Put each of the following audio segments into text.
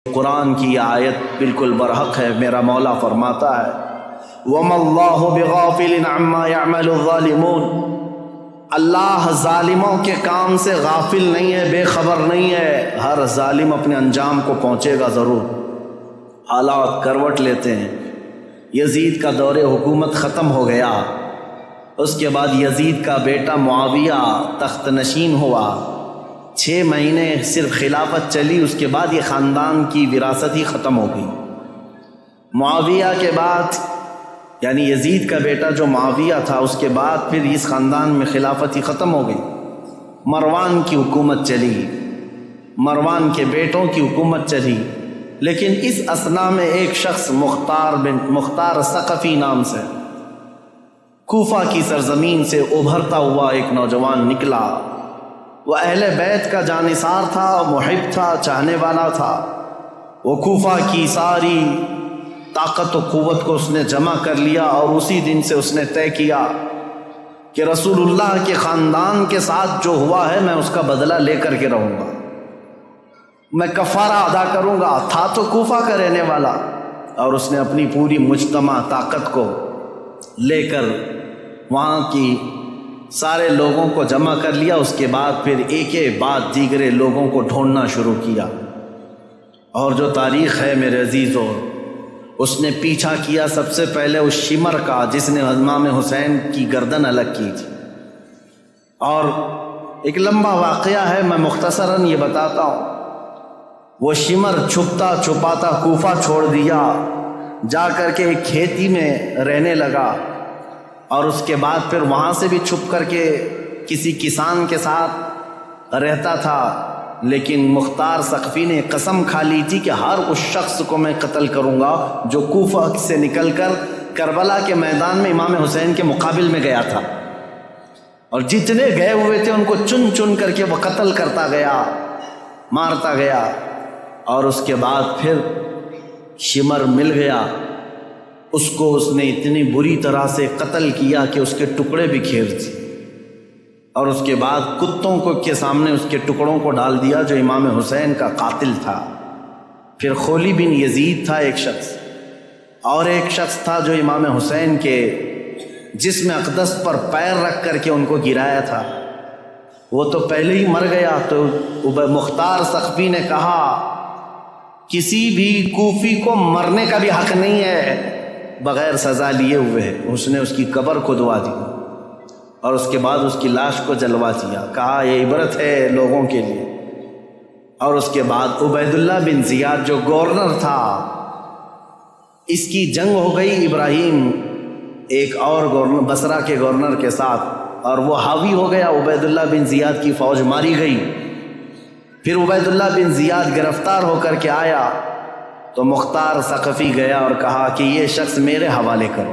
قرآن کی یہ آیت بالکل برحق ہے۔ میرا مولا فرماتا ہے وَمَا اللَّهُ بِغَافِلٍ عَمَّا يَعْمَلُ الظَّالِمُونَ، اللہ ظالموں کے کام سے غافل نہیں ہے، بے خبر نہیں ہے۔ ہر ظالم اپنے انجام کو پہنچے گا ضرور۔ حالات کروٹ لیتے ہیں۔ یزید کا دور حکومت ختم ہو گیا، اس کے بعد یزید کا بیٹا معاویہ تخت نشین ہوا۔ 6 مہینے صرف خلافت چلی، اس کے بعد یہ خاندان کی وراثت ہی ختم ہو گئی۔ معاویہ کے بعد یعنی یزید کا بیٹا جو معاویہ تھا، اس کے بعد پھر اس خاندان میں خلافت ہی ختم ہو گئی۔ مروان کی حکومت چلی، مروان کے بیٹوں کی حکومت چلی، لیکن اس اثنا میں ایک شخص مختار ثقفی نام سے کوفہ کی سرزمین سے ابھرتا ہوا ایک نوجوان نکلا۔ وہ اہل بیت کا جانثار تھا، محب تھا، چاہنے والا تھا۔ وہ کوفہ کی ساری طاقت و قوت کو اس نے جمع کر لیا، اور اسی دن سے اس نے طے کیا کہ رسول اللہ کے خاندان کے ساتھ جو ہوا ہے میں اس کا بدلہ لے کر کے رہوں گا، میں کفارہ ادا کروں گا۔ تھا تو کوفہ کا رہنے والا، اور اس نے اپنی پوری مجتمع طاقت کو لے کر وہاں کی سارے لوگوں کو جمع کر لیا۔ اس کے بعد پھر ایک بعد دیگرے لوگوں کو ڈھونڈنا شروع کیا، اور جو تاریخ ہے میرے عزیزوں، اس نے پیچھا کیا سب سے پہلے اس شمر کا جس نے امام حسین کی گردن الگ کی تھی۔ اور ایک لمبا واقعہ ہے، میں مختصراً یہ بتاتا ہوں۔ وہ شمر چھپتا چھپاتا کوفہ چھوڑ دیا، جا کر کے ایک کھیتی میں رہنے لگا، اور اس کے بعد پھر وہاں سے بھی چھپ کر کے کسی کسان کے ساتھ رہتا تھا۔ لیکن مختار ثقفی نے قسم کھا لی تھی کہ ہر اس شخص کو میں قتل کروں گا جو کوفہ سے نکل کر کربلا کے میدان میں امام حسین کے مقابل میں گیا تھا، اور جتنے گئے ہوئے تھے ان کو چن چن کر کے وہ قتل کرتا گیا، مارتا گیا۔ اور اس کے بعد پھر شمر مل گیا، اس کو اس نے اتنی بری طرح سے قتل کیا کہ اس کے ٹکڑے بھی کھیر دیے، اور اس کے بعد کتوں کے سامنے اس کے ٹکڑوں کو ڈال دیا جو امام حسین کا قاتل تھا۔ پھر خولی بن یزید تھا ایک شخص، اور ایک شخص تھا جو امام حسین کے جسم اقدس پر پیر رکھ کر کے ان کو گرایا تھا۔ وہ تو پہلے ہی مر گیا، تو مختار ثقفی نے کہا کسی بھی کوفی کو مرنے کا بھی حق نہیں ہے بغیر سزا لیے ہوئے۔ اس نے اس کی قبر کھدوا دی، اور اس کے بعد اس کی لاش کو جلوا دیا، کہا یہ عبرت ہے لوگوں کے لیے۔ اور اس کے بعد عبید اللہ بن زیاد جو گورنر تھا، اس کی جنگ ہو گئی ابراہیم ایک اور گورنر بصرہ کے گورنر کے ساتھ، اور وہ حاوی ہو گیا، عبید اللہ بن زیاد کی فوج ماری گئی۔ پھر عبید اللہ بن زیاد گرفتار ہو کر کے آیا، تو مختار ثقفی گیا اور کہا کہ یہ شخص میرے حوالے کرو۔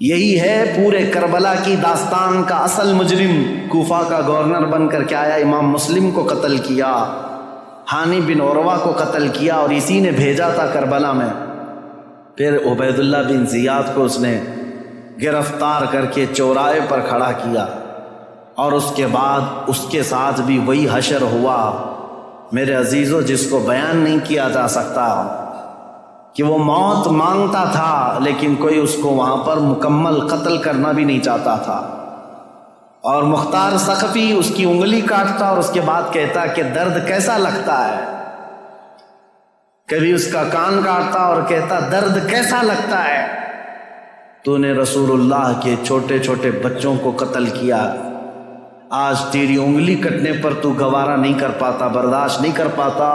یہی ہے پورے کربلا کی داستان کا اصل مجرم۔ کوفہ کا گورنر بن کر کے آیا، امام مسلم کو قتل کیا، ہانی بن عروہ کو قتل کیا، اور اسی نے بھیجا تھا کربلا میں۔ پھر عبید اللہ بن زیاد کو اس نے گرفتار کر کے چوراہے پر کھڑا کیا، اور اس کے بعد اس کے ساتھ بھی وہی حشر ہوا میرے عزیزوں، جس کو بیان نہیں کیا جا سکتا، کہ وہ موت مانگتا تھا لیکن کوئی اس کو وہاں پر مکمل قتل کرنا بھی نہیں چاہتا تھا۔ اور مختار ثقفی اس کی انگلی کاٹتا اور اس کے بعد کہتا کہ درد کیسا لگتا ہے، کبھی اس کا کان کاٹتا اور کہتا درد کیسا لگتا ہے، تو نے رسول اللہ کے چھوٹے چھوٹے بچوں کو قتل کیا، آج تیری انگلی کٹنے پر تو گوارا نہیں کر پاتا، برداشت نہیں کر پاتا۔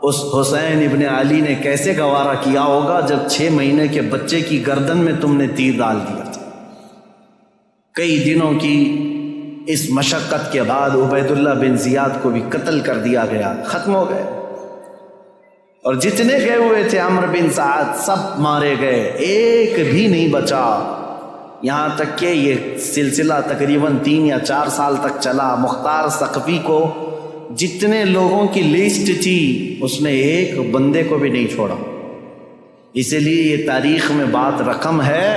اس حسین ابن علی نے کیسے گوارا کیا ہوگا جب 6 مہینے کے بچے کی گردن میں تم نے تیر ڈال دیا تھا۔ کئی دنوں کی اس مشقت کے بعد عبید اللہ بن زیاد کو بھی قتل کر دیا گیا، ختم ہو گئے، اور جتنے گئے ہوئے تھے عمرو بن سعد سب مارے گئے، ایک بھی نہیں بچا۔ یہاں تک کہ یہ سلسلہ تقریباً 3 یا 4 سال تک چلا۔ مختار ثقفی کو جتنے لوگوں کی لسٹ تھی اس نے ایک بندے کو بھی نہیں چھوڑا۔ اسی لیے یہ تاریخ میں بات رقم ہے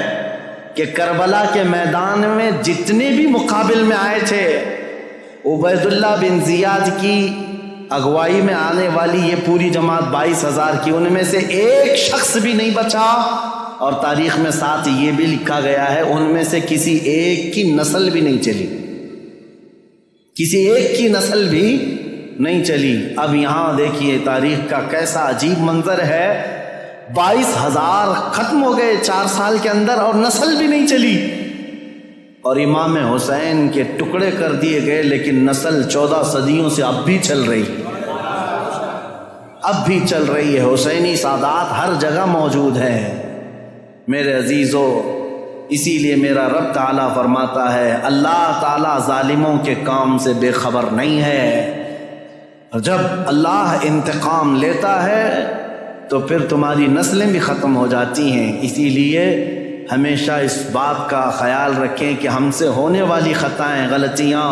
کہ کربلا کے میدان میں جتنے بھی مقابل میں آئے تھے، عبید اللہ بن زیاد کی اغوائی میں آنے والی یہ پوری جماعت 22,000 کی، ان میں سے ایک شخص بھی نہیں بچا، اور تاریخ میں ساتھ یہ بھی لکھا گیا ہے ان میں سے کسی ایک کی نسل بھی نہیں چلی، کسی ایک کی نسل بھی نہیں چلی۔ اب یہاں دیکھیے تاریخ کا کیسا عجیب منظر ہے، 22,000 ختم ہو گئے 4 سال کے اندر اور نسل بھی نہیں چلی، اور امام حسین کے ٹکڑے کر دیے گئے، لیکن نسل 14 صدیوں سے اب بھی چل رہی، اب بھی چل رہی ہے۔ حسینی سادات ہر جگہ موجود ہیں میرے عزیزو۔ اسی لیے میرا رب تعالیٰ فرماتا ہے اللہ تعالیٰ ظالموں کے کام سے بے خبر نہیں ہے، اور جب اللہ انتقام لیتا ہے تو پھر تمہاری نسلیں بھی ختم ہو جاتی ہیں۔ اسی لیے ہمیشہ اس بات کا خیال رکھیں کہ ہم سے ہونے والی خطائیں، غلطیاں،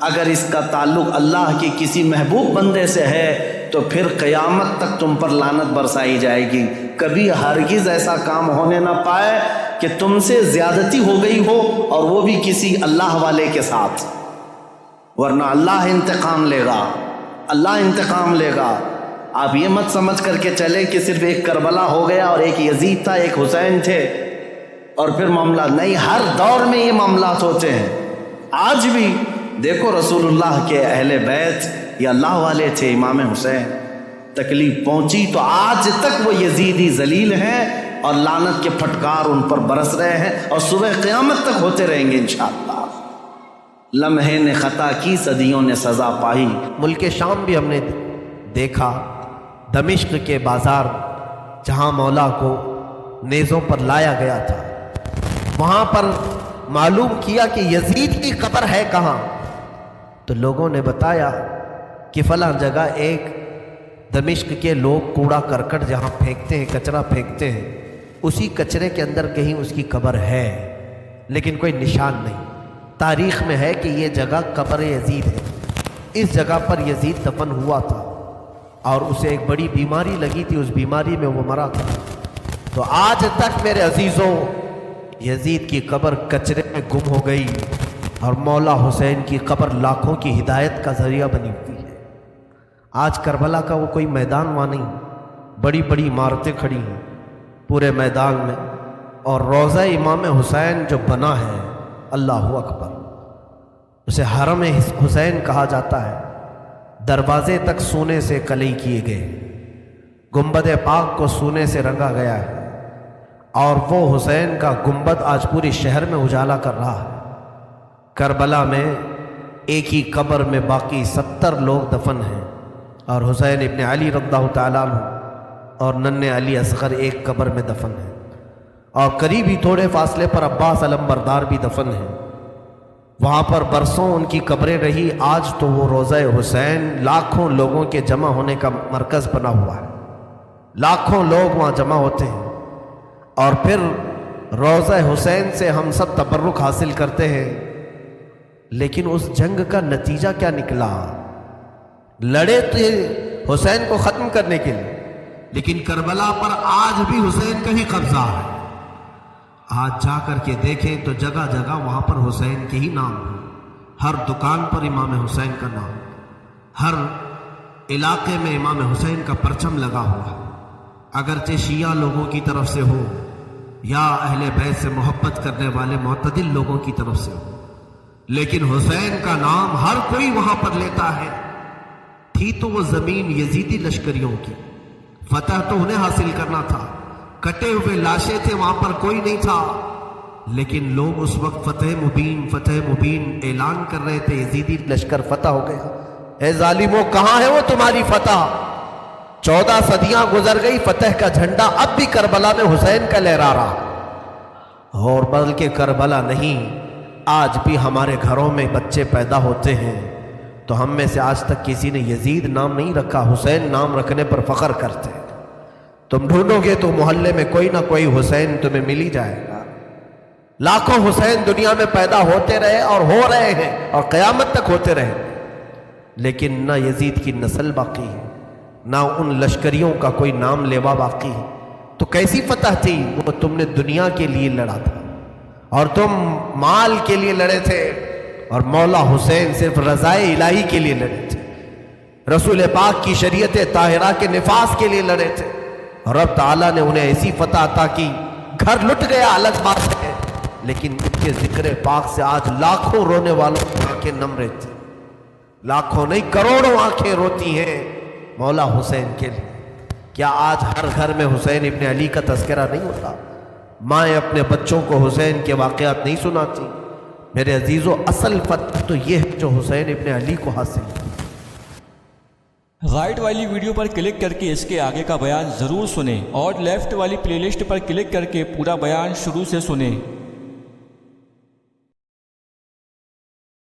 اگر اس کا تعلق اللہ کے کسی محبوب بندے سے ہے تو پھر قیامت تک تم پر لعنت برسائی جائے گی۔ کبھی ہرگز ایسا کام ہونے نہ پائے کہ تم سے زیادتی ہو گئی ہو اور وہ بھی کسی اللہ والے کے ساتھ، ورنہ اللہ انتقام لے گا، اللہ انتقام لے گا۔ آپ یہ مت سمجھ کر کے چلے کہ صرف ایک کربلا ہو گیا اور ایک یزید تھا، ایک حسین تھے اور پھر معاملہ نہیں، ہر دور میں یہ معاملات ہوتے ہیں۔ آج بھی دیکھو رسول اللہ کے اہل بیت یہ اللہ والے تھے، امام حسین، تکلیف پہنچی تو آج تک وہ یزیدی ذلیل ہیں اور لعنت کے پھٹکار ان پر برس رہے ہیں، اور صبح قیامت تک ہوتے رہیں گے انشاءاللہ۔ لمحے نے خطا کی، صدیوں نے سزا پائی۔ ملک شام بھی ہم نے دیکھا، دمشق کے بازار جہاں مولا کو نیزوں پر لایا گیا تھا، وہاں پر معلوم کیا کہ یزید کی قبر ہے کہاں، تو لوگوں نے بتایا کہ فلاں جگہ ایک دمشق کے لوگ کوڑا کرکٹ جہاں پھینکتے ہیں، کچرا پھینکتے ہیں، اسی کچرے کے اندر کہیں اس کی قبر ہے، لیکن کوئی نشان نہیں۔ تاریخ میں ہے کہ یہ جگہ قبر یزید ہے، اس جگہ پر یزید دفن ہوا تھا اور اسے ایک بڑی بیماری لگی تھی، اس بیماری میں وہ مرا تھا۔ تو آج تک میرے عزیزوں یزید کی قبر کچرے میں گم ہو گئی، اور مولا حسین کی قبر لاکھوں کی ہدایت کا ذریعہ بنی ہوئی ہے۔ آج کربلا کا وہ کوئی میدان وہاں نہیں، بڑی بڑی عمارتیں کھڑی ہیں پورے میدان میں، اور روضہ امام حسین جو بنا ہے، اللہ اکبر، اسے حرم حسین کہا جاتا ہے۔ دروازے تک سونے سے کلئی کیے گئے، گنبد پاک کو سونے سے رنگا گیا ہے، اور وہ حسین کا گنبد آج پورے شہر میں اجالا کر رہا ہے۔ کربلا میں ایک ہی قبر میں باقی 70 لوگ دفن ہیں، اور حسین ابن علی رضی اللہ تعالیٰ عنہ اور ننھے علی اصغر ایک قبر میں دفن ہیں، اور قریب ہی تھوڑے فاصلے پر عباس علمبردار بھی دفن ہیں۔ وہاں پر برسوں ان کی قبریں رہی، آج تو وہ روضہ حسین لاکھوں لوگوں کے جمع ہونے کا مرکز بنا ہوا ہے، لاکھوں لوگ وہاں جمع ہوتے ہیں، اور پھر روضہ حسین سے ہم سب تبرک حاصل کرتے ہیں۔ لیکن اس جنگ کا نتیجہ کیا نکلا؟ لڑے تھے حسین کو ختم کرنے کے لیے، لیکن کربلا پر آج بھی حسین کا ہی قبضہ ہے۔ آج جا کر کے دیکھیں تو جگہ جگہ وہاں پر حسین کے ہی نام ہیں، ہر دکان پر امام حسین کا نام، ہر علاقے میں امام حسین کا پرچم لگا ہوا ہے، اگرچہ شیعہ لوگوں کی طرف سے ہو یا اہل بیت سے محبت کرنے والے معتدل لوگوں کی طرف سے ہو، لیکن حسین کا نام ہر کوئی وہاں پر لیتا ہے۔ تھی تو وہ زمین یزیدی لشکریوں کی، فتح تو انہیں حاصل کرنا تھا، کٹے ہوئے لاشیں تھے وہاں پر، کوئی نہیں تھا، لیکن لوگ اس وقت فتح مبین اعلان کر رہے تھے، یزیدی لشکر فتح ہو گیا۔ اے ظالموں، کہاں ہے وہ تمہاری فتح؟ 14 صدیاں گزر گئی، فتح کا جھنڈا اب بھی کربلا میں حسین کا لہرا رہا، اور بلکہ کربلا نہیں، آج بھی ہمارے گھروں میں بچے پیدا ہوتے ہیں تو ہم میں سے آج تک کسی نے یزید نام نہیں رکھا، حسین نام رکھنے پر فخر کرتے ہیں۔ تم ڈھونڈو گے تو محلے میں کوئی نہ کوئی حسین تمہیں مل ہی جائے گا۔ لاکھوں حسین دنیا میں پیدا ہوتے رہے اور ہو رہے ہیں اور قیامت تک ہوتے رہے، لیکن نہ یزید کی نسل باقی ہے، نہ ان لشکریوں کا کوئی نام لیوا باقی ہے۔ تو کیسی فتح تھی؟ وہ تم نے دنیا کے لیے لڑا تھا اور تم مال کے لیے لڑے تھے، اور مولا حسین صرف رضائے الہی کے لیے لڑے تھے۔ رسول پاک کی شریعت طاہرہ کے نفاذ کے لیے لڑے تھے، رب تعالیٰ نے انہیں ایسی فتح عطا کی، گھر لٹ گیا الگ بات ہے، لیکن ان کے ذکر پاک سے آج لاکھوں رونے والوں کی آنکھیں نم رہتی، لاکھوں نہیں کروڑوں آنکھیں روتی ہیں مولا حسین کے لیے۔ کیا آج ہر گھر میں حسین ابن علی کا تذکرہ نہیں ہوتا؟ مائیں اپنے بچوں کو حسین کے واقعات نہیں سناتی؟ میرے عزیزو، اصل فتح تو یہ ہے جو حسین ابن علی کو حاصل ہے۔ رائٹ والی ویڈیو پر کلک کر کے اس کے آگے کا بیان ضرور سنیں اور لیفٹ والی پلے لسٹ پر کلک کر کے پورا بیان شروع سے سنیں۔